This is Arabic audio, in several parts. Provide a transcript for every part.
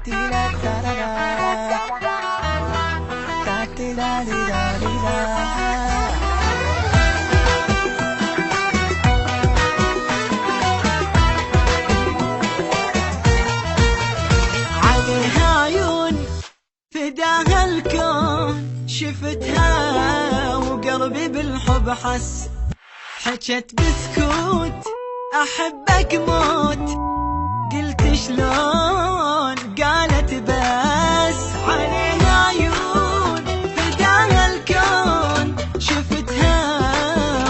عليها عيون فداها الكون، شفتها وقلبي بالحب حس، حجت بسكوت أحبك موت، قلت شلون قالت بس. عليها عيون فداها الكون، شفتها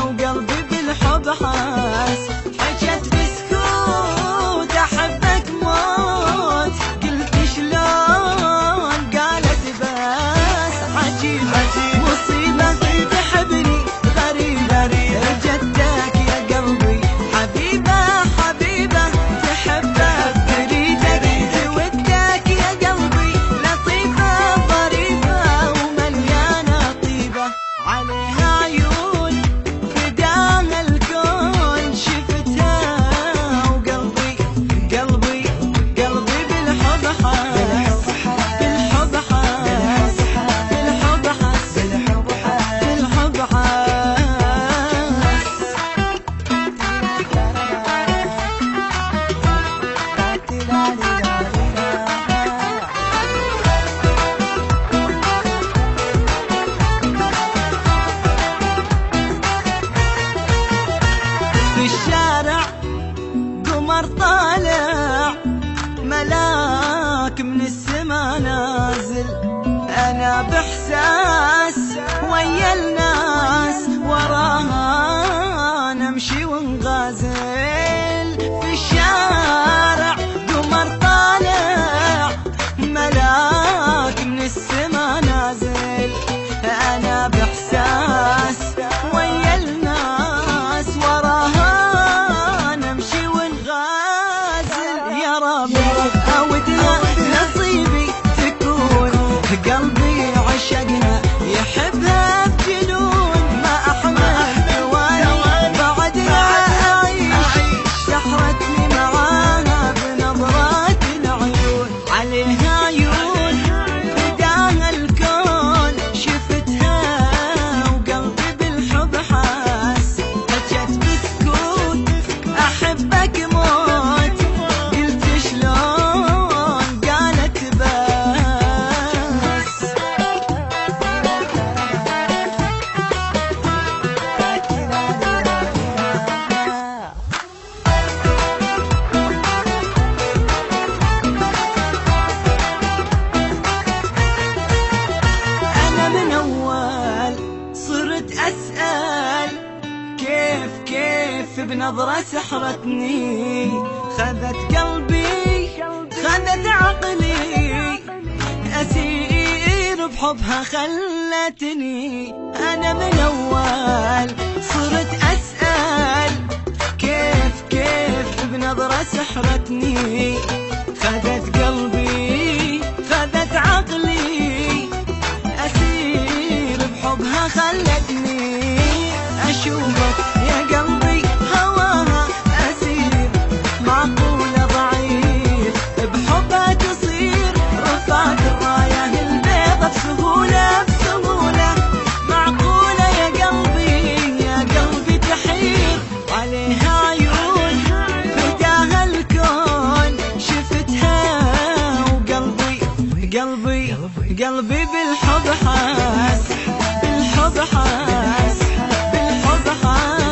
وقلبي بالحب حس، حجت بسكوت أحبك موت، قلت شلون قالت بس. عجيب مصيبة تحبني غريبة، جدك يا قلبي حبيبة حبيبة، تحبك تريدك تودك يا قلبي، لطيفة ظريفة ومليانة طيبة. عليها عيون فداها الكون، شفتها وقلبي قلبي قلبي بالحب حاس، بالحب حاس، بالحب حاس، بالحب حاس. في الشارع قمر طالع، ملاك من السما نازل، أنا بإحساس ويا الناس، وراها نمشي ونغازل. في الشارع قمر طالع، ملاك من السما نازل، أنا بإحساس ويا الناس، وراها نمشي ونغازل. يا رب أودها نصيبي تكون، قلبي عشقها يحبها بجنون، ما أحمل ثواني بعدها أعيش، سحرتني معاها بنظرات العيون. عليها عيون فداها الكون، شفتها وقلبي بالحب حاس، حجت بسكوت أحبك موت، قلت شلون قالت بس. أنا من أول صرت أسأل، كيف بنظرة سحرتني، خذت قلبي خذت عقلي، أسير بحبها خلتني. أنا من أول صرت أسأل، كيف بنظرة سحرتني، خذت قلبي خذت عقلي، أسير بحبها خلتني. أشوفك يا قلبي هواها أسير، معقولة ضعيف بحبها تصير، رفعت الراية البيضة بسهولة بسهولة، معقولة يا قلبي تحير. عليها عيون فداها الكون، شفتها وقلبي قلبي بالحب حاس، بالحب حاس، بالحب حاس.